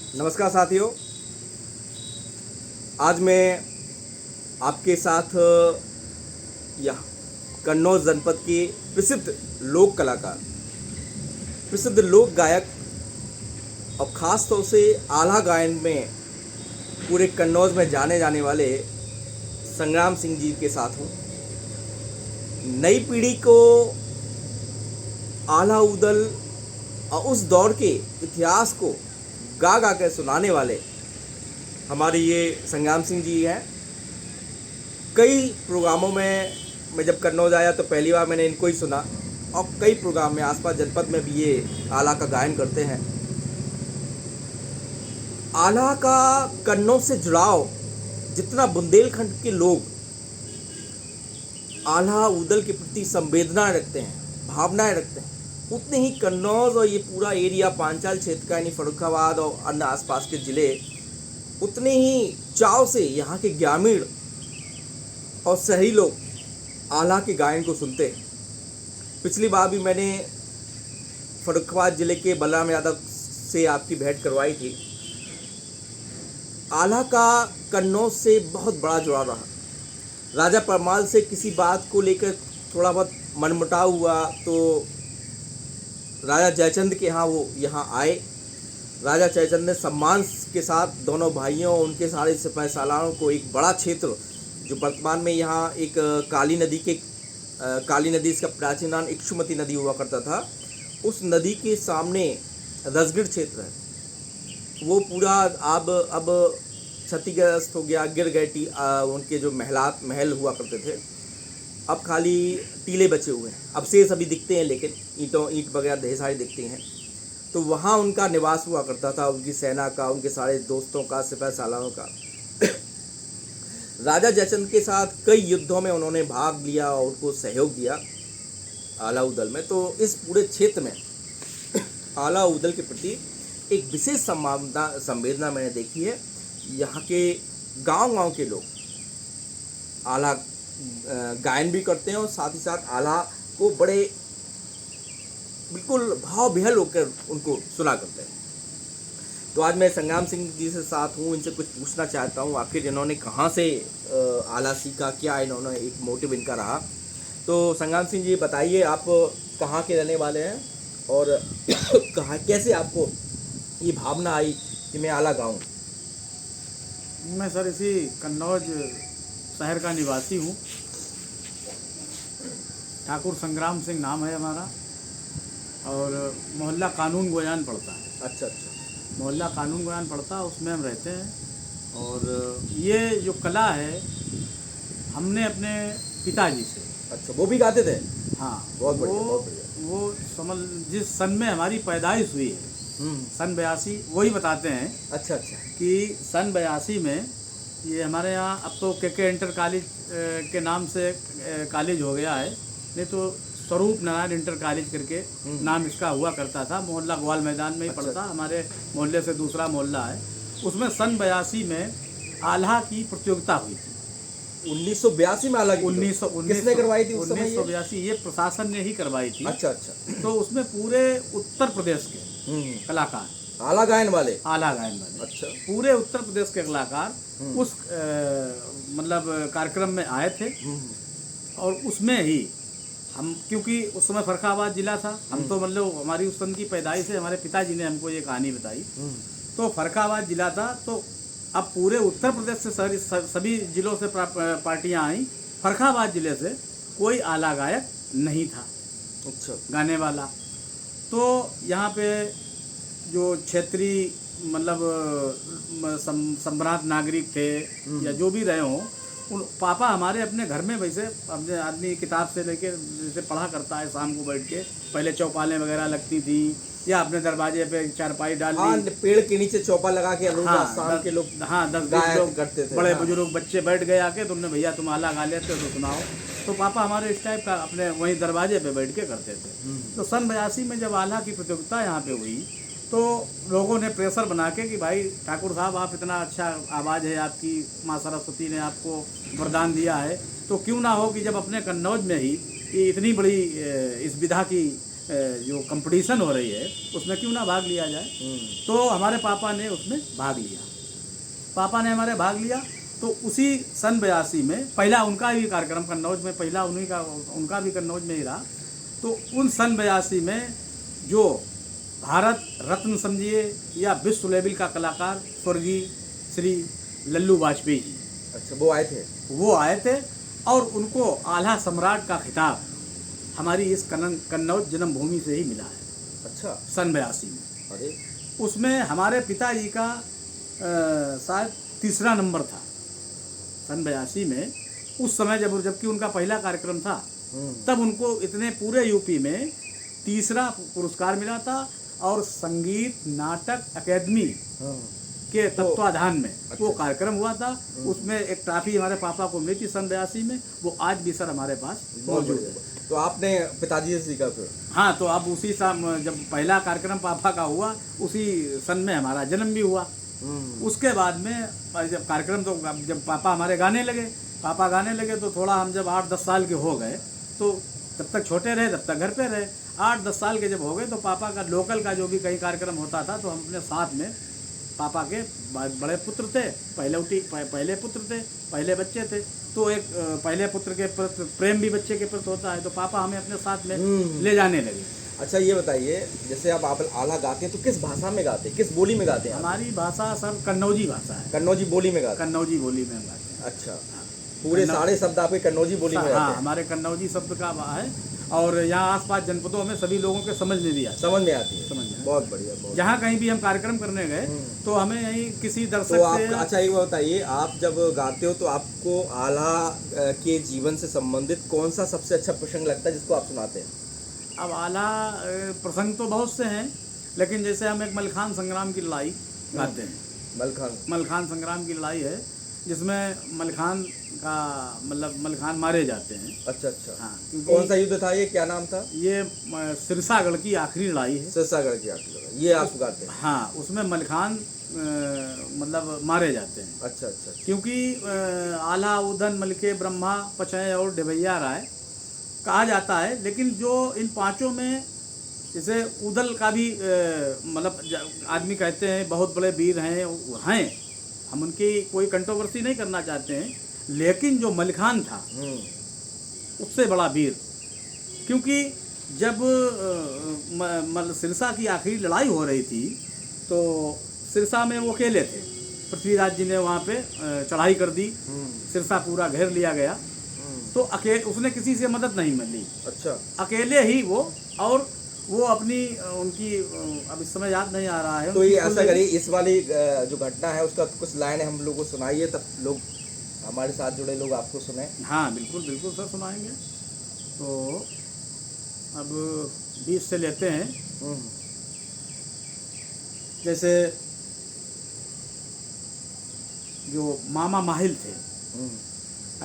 नमस्कार साथियों। आज मैं आपके साथ यह कन्नौज जनपद के प्रसिद्ध लोक कलाकार, प्रसिद्ध लोक गायक और ख़ास तौर से आला गायन में पूरे कन्नौज में जाने जाने वाले संग्राम सिंह जी के साथ हूँ। नई पीढ़ी को आला उदल और उस दौर के इतिहास को गा गा कर सुनाने वाले हमारे ये संग्राम सिंह जी हैं। कई प्रोग्रामों में मैं जब कन्नौज आया तो पहली बार मैंने इनको ही सुना और कई प्रोग्राम में आसपास जनपद में भी ये आला का गायन करते हैं। आला का कन्नौज से जुड़ाव जितना बुंदेलखंड के लोग आला उदल के प्रति संवेदना रखते हैं, भावनाएं रखते हैं, उतने ही कन्नौज और ये पूरा एरिया पांचाल क्षेत्र का यानी फर्रुखाबाद और अन्य आसपास के ज़िले उतने ही चाव से यहाँ के ग्रामीण और शहरी लोग आला के गायन को सुनते हैं। पिछली बार भी मैंने फर्रुखाबाद ज़िले के बलराम यादव से आपकी भेंट करवाई थी। आला का कन्नौज से बहुत बड़ा जुड़ाव रहा। राजा परमाल से किसी बात को लेकर थोड़ा बहुत मनमुटाव हुआ तो राजा जयचंद के यहाँ वो यहाँ आए। राजा जयचंद ने सम्मान के साथ दोनों भाइयों और उनके सारे सिपाही सालारों को एक बड़ा क्षेत्र जो वर्तमान में यहाँ एक काली नदी इसका प्राचीन नाम इक्षुमती नदी हुआ करता था, उस नदी के सामने रसगढ़ क्षेत्र है वो पूरा अब क्षतिग्रस्त हो गया, गिर गए। उनके जो महल हुआ करते थे अब खाली टीले बचे हुए हैं, अवशेष अभी दिखते हैं लेकिन ईंट वगैरह ढेर सारी दिखती हैं। तो वहाँ उनका निवास हुआ करता था, उनकी सेना का, उनके सारे दोस्तों का, सिपाही सालारों का। राजा जयचंद के साथ कई युद्धों में उन्होंने भाग लिया और उनको सहयोग दिया आला उदल में। तो इस पूरे क्षेत्र में आला उदल के प्रति एक विशेष संवेदना मैंने देखी है। यहाँ के गांव के लोग आला गायन भी करते हैं और साथ ही साथ आला को बड़े बिल्कुल भाव विहल होकर उनको सुना करते हैं। तो आज मैं संग्राम सिंह जी से साथ हूँ, इनसे कुछ पूछना चाहता हूँ आखिर इन्होंने कहाँ से आला सीखा, क्या इन्होंने एक मोटिव इनका रहा। तो संग्राम सिंह जी बताइए, आप कहाँ के रहने वाले हैं और कैसे आपको ये भावना आई कि मैं आला गाऊँ? मैं सर इसी कन्नौज शहर का निवासी हूँ। ठाकुर संग्राम सिंह नाम है हमारा और मोहल्ला कानून गोयान पड़ता है। अच्छा। मोहल्ला कानून गोयान पड़ता है, उसमें हम रहते हैं। और ये जो कला है हमने अपने पिताजी से। अच्छा, वो भी गाते थे? हाँ, बहुत बढ़िया। वो समझ जिस सन में हमारी पैदाइश हुई है, सन 82, वही बताते हैं। अच्छा कि सन 82 में ये हमारे यहाँ अब तो के इंटर कॉलेज के नाम से कॉलेज हो गया है, नहीं तो स्वरूप नारायण इंटर कॉलेज करके नाम इसका हुआ करता था। मोहल्ला ग्वाल मैदान में ही पड़ता, हमारे मोहल्ले से दूसरा मोहल्ला है। उसमें सन 82 में आल्हा की प्रतियोगिता हुई थी। 1982 में आला की? किसने करवाई थी उस समय? 1982 ये प्रशासन ने ही करवाई थी। अच्छा। तो उसमें पूरे उत्तर प्रदेश के कलाकार, आला गायन वाले। अच्छा, पूरे उत्तर प्रदेश के कलाकार उस मतलब कार्यक्रम में आए थे। और उसमें ही हम, क्योंकि उस समय फर्रुखाबाद जिला था, हम तो मतलब हमारी उस सन की पैदाइश से हमारे पिताजी ने हमको ये कहानी बताई। तो फर्रुखाबाद जिला था, तो अब पूरे उत्तर प्रदेश से सभी जिलों से पार्टियां आई। फर्रुखाबाद जिले से कोई आला गायक नहीं था। अच्छा। गाने वाला। तो यहाँ पे जो क्षेत्रीय मतलब सम्राट नागरिक थे या जो भी रहे हों, उन पापा हमारे अपने घर में वैसे अपने आदमी किताब से लेके जैसे पढ़ा करता है शाम को बैठ के, पहले चौपालें वगैरह लगती थी या अपने दरवाजे पे चारपाई डाल दी। हाँ, पेड़ के नीचे चौपा लगा के शाम के लोग 10-20 लोग करते थे। बड़े बुजुर्ग बच्चे बैठ गए आके, तुमने भैया तुम आला गा लेते हो तो सुनाओ। तो पापा हमारे इस टाइप का अपने वहीं दरवाजे पे बैठ के करते थे। तो सन 82 में जब आला की प्रतियोगिता यहाँ पे हुई तो लोगों ने प्रेशर बना के कि भाई ठाकुर साहब, आप इतना अच्छा आवाज़ है आपकी, माँ सरस्वती ने आपको वरदान दिया है, तो क्यों ना हो कि जब अपने कन्नौज में ही ये इतनी बड़ी इस विधा की जो कंपटीशन हो रही है उसमें क्यों ना भाग लिया जाए। तो हमारे पापा ने उसमें भाग लिया। पापा ने हमारे भाग लिया तो उसी सन 82 में पहला उनका भी कार्यक्रम कन्नौज में, पहला उनका भी कन्नौज में ही रहा। तो उन सन 82 में जो भारत रत्न समझिए या विश्व लेवल का कलाकार स्वर्गीय श्री लल्लू वाजपेयी जी, अच्छा, वो आए थे और उनको आल्हा सम्राट का खिताब हमारी इस कन्नौज जन्मभूमि से ही मिला है। अच्छा, सन 82 में। अरे उसमें हमारे पिताजी का शायद तीसरा नंबर था सन 82 में। उस समय जबकि उनका पहला कार्यक्रम था तब उनको इतने पूरे यूपी में तीसरा पुरस्कार मिला था और संगीत नाटक अकेदमी के तत्वाधान में वो कार्यक्रम हुआ था। उसमें एक ट्रॉफी हमारे पापा को मिली थी सन 82 में, वो आज भी सर हमारे पास मौजूद है। तो आपने पिताजी से सीखा फिर? हाँ, तो अब उसी जब पहला कार्यक्रम पापा का हुआ उसी सन में हमारा जन्म भी हुआ। उसके बाद में जब कार्यक्रम, तो जब पापा हमारे गाने लगे तो थोड़ा हम जब 8-10 साल के हो गए तो तब तक छोटे रहे, तब तक घर पे रहे। 8-10 साल के जब हो गए तो पापा का लोकल का जो भी कहीं कार्यक्रम होता था तो हम अपने साथ में, पापा के बड़े पुत्र थे, पहले पुत्र थे, पहले बच्चे थे, तो एक पहले पुत्र के प्रति प्रेम भी बच्चे के प्रति होता है, तो पापा हमें अपने साथ में ले जाने लगे। अच्छा, ये बताइए, जैसे आप आला गाते हैं तो किस भाषा में गाते हैं, किस बोली में गाते हैं? हमारी भाषा सर कन्नौजी भाषा है। कन्नौजी बोली में गाते हैं? कन्नौजी बोली में गाते हैं। अच्छा, पूरे सारे शब्द आपके कन्नौजी बोली में? हाँ, हमारे कन्नौजी शब्द का है और यहाँ आसपास जनपदों में सभी लोगों के समझ में भी आती है। बहुत बढ़िया। जहाँ कहीं भी हम कार्यक्रम करने गए तो हमें यहीं किसी दर्शक तो से। अच्छा, ये बताइए, आप जब गाते हो तो आपको आला के जीवन से संबंधित कौन सा सबसे अच्छा प्रसंग लगता है जिसको आप सुनाते हैं? अब आला प्रसंग तो बहुत से हैं, लेकिन जैसे हम एक मलखान संग्राम की लड़ाई गाते हैं। मलखान संग्राम की लड़ाई है जिसमें मलखान का मतलब मलखान मारे जाते हैं। अच्छा। हाँ, कौन सा युद्ध था ये, क्या नाम था? ये सिरसागढ़ की आखिरी लड़ाई है। सिरसागढ़ की आखिरी लड़ाई, ये आप गाते हैं? हाँ, उसमें मलखान मतलब मारे जाते हैं। अच्छा। क्योंकि आला उदन मलके ब्रह्मा पचय और डिभैया राय कहा जाता है, लेकिन जो इन पांचों में जैसे उदल का भी मतलब आदमी कहते हैं बहुत बड़े वीर हैं, हम उनकी कोई कंट्रोवर्सी नहीं करना चाहते हैं, लेकिन जो मलखान था उससे बड़ा वीर, क्योंकि जब सिरसा की आखिरी लड़ाई हो रही थी तो सिरसा में वो अकेले थे। पृथ्वीराज जी ने वहाँ पे चढ़ाई कर दी, सिरसा पूरा घेर लिया गया, तो उसने किसी से मदद नहीं मिली। अच्छा, अकेले ही वो, और वो अपनी उनकी अब इस समय याद नहीं आ रहा है। तो ये ऐसा करिए, इस वाली जो घटना है उसका कुछ लाइन हम लोग को सुनाइए, तब लोग हमारे साथ जुड़े लोग आपको सुने। हाँ, बिल्कुल सर, सुनाएंगे। तो अब 20 से लेते हैं। जैसे जो मामा माहिल थे,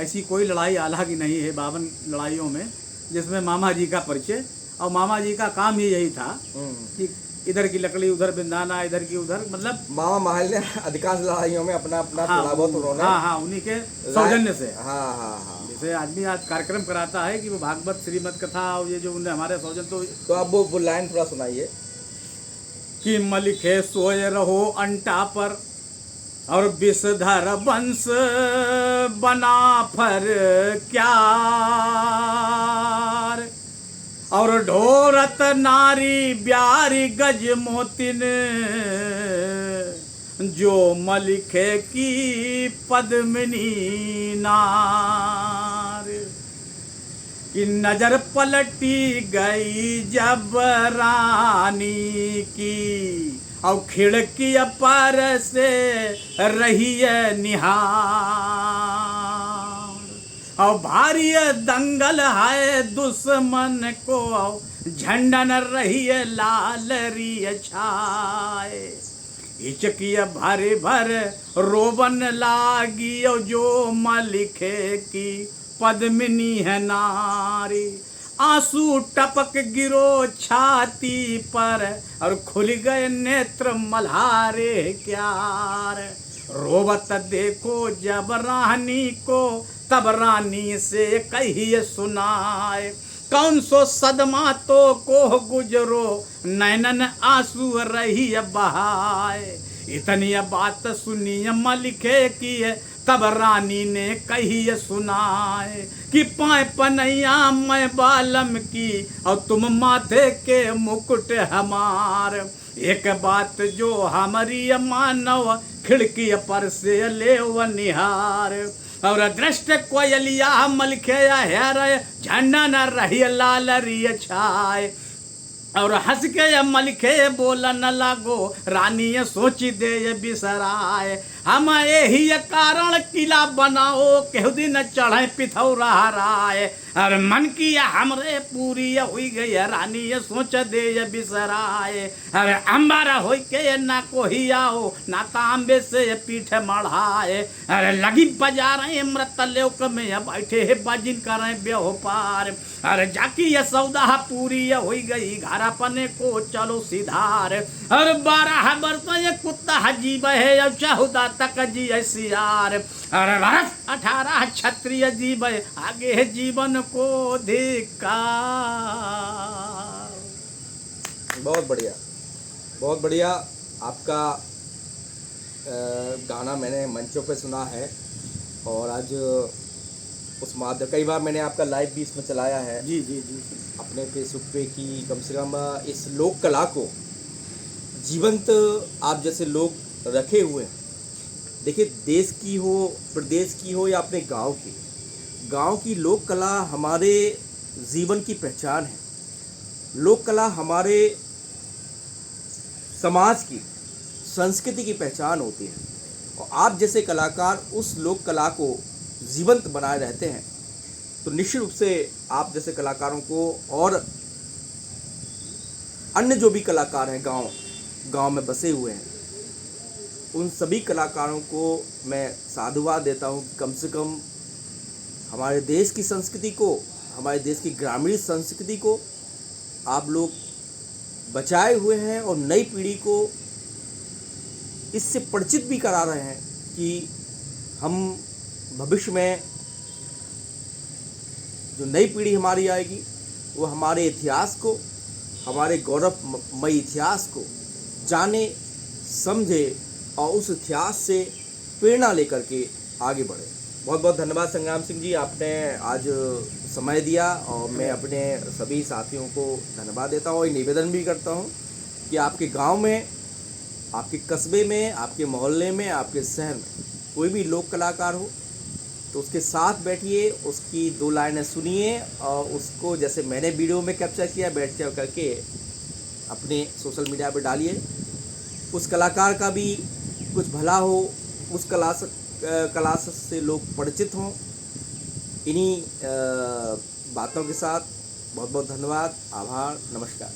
ऐसी कोई लड़ाई आला की नहीं है 52 लड़ाइयों में जिसमें मामा जी का परिचय, और मामा जी का काम ही यही था कि इधर की लकड़ी उधर बिंदाना, इधर की उधर, मतलब मामा माहिल ने अधिकांश लड़ाइयों में अपना थोड़ा बहुत उन्होंने। हाँ, उन्हीं के सौजन्य से। हाँ। जैसे आदमी आज कार्यक्रम कराता है कि वो भागवत श्रीमद कथा और ये जो उन्हें हमारे सौजन, तो आप वो लाइन थोड़ा सुनाइए कि मलिखे सोए रहो अंटा पर और विषधर वंश बना फर क्या, और ढोरत नारी ब्यारी गज मोतिन जो मलिखे की पद्मिनी नार, कि नजर पलटी गई जब रानी की और खिड़की पर से रही निहार, और भारी दंगल है दुश्मन को झंडन रही लाल री छाए, हिचकिया भरे भर रोबन लागी जो मलिखे की पद्मिनी है नारी, आंसू टपक गिरो छाती पर और खुल गए नेत्र मल्हारे क्यार, रोबत देखो जब रानी को तब रानी से कहिए सुनाए, कौन सो सदमा तो को गुजरो, नैनन आंसू रही बहाए। इतनी बात सुनी मलिके की है, तब रानी ने कही सुनाए कि पाए पनैया मैं बालम की, और तुम माथे के मुकुट हमार। एक बात जो हमारी मानव, खिड़की पर से ले व निहार। और दृष्ट कोयलिया मलखेया है, झंडा न रही लाल रिय छाए। और हंस के मलखे बोलन लागो, रानी सोची दे बिसराए। हम यही कारण किला बनाओ, केहू दिन चढ़े पिथौरा राय। और मन की हमरे पूरी हुई गई, रानी सोच दे बिसराए। अरे अंबार हो के ना कोही आओ, ना तांबे से पीठ मढ़ाए। अरे लगी बाजार मृत लोक में, बैठे बाजिन करें ब्योपार। अरे जाकी ये सौदा पूरी हुई गई, घर पने को चलो सिधार। और 12 बरस ये कुत्ता जीव है, और 14 तक जी सियार। और वर्ष 18 क्षत्रिय जीव, आगे जीवन को धिक्कार। बहुत बढ़िया, बहुत बढ़िया। आपका गाना मैंने मंचों पे सुना है, और आज उस माध्यम कई बार मैंने आपका लाइव भी इसमें चलाया है जी जी जी अपने फेसबुक पे, कि कम से कम इस लोक कला को जीवंत आप जैसे लोग रखे हुए हैं। देखिए, देश की हो, प्रदेश की हो, या अपने गांव की लोक कला हमारे जीवन की पहचान है। लोक कला हमारे समाज की, संस्कृति की पहचान होती है, और आप जैसे कलाकार उस लोक कला को जीवंत बनाए रहते हैं। तो निश्चित रूप से आप जैसे कलाकारों को, और अन्य जो भी कलाकार हैं गांव में बसे हुए हैं, उन सभी कलाकारों को मैं साधुवाद देता हूं कि कम से कम हमारे देश की संस्कृति को, हमारे देश की ग्रामीण संस्कृति को आप लोग बचाए हुए हैं, और नई पीढ़ी को इससे परिचित भी करा रहे हैं कि हम भविष्य में जो नई पीढ़ी हमारी आएगी, वो हमारे इतिहास को, हमारे गौरवमयी इतिहास को जाने, समझे, और उस इतिहास से प्रेरणा लेकर के आगे बढ़े। बहुत बहुत धन्यवाद संग्राम सिंह जी, आपने आज समय दिया, और मैं अपने सभी साथियों को धन्यवाद देता हूँ। और निवेदन भी करता हूँ कि आपके गांव में, आपके कस्बे में, आपके मोहल्ले में, आपके शहर में कोई भी लोक कलाकार हो, तो उसके साथ बैठिए, उसकी 2 लाइनें सुनिए, और उसको जैसे मैंने वीडियो में कैप्चर किया, बैठ करके अपने सोशल मीडिया पर डालिए। उस कलाकार का भी कुछ भला हो, उस कला से लोग परिचित हों। इन्हीं बातों के साथ बहुत बहुत धन्यवाद, आभार, नमस्कार।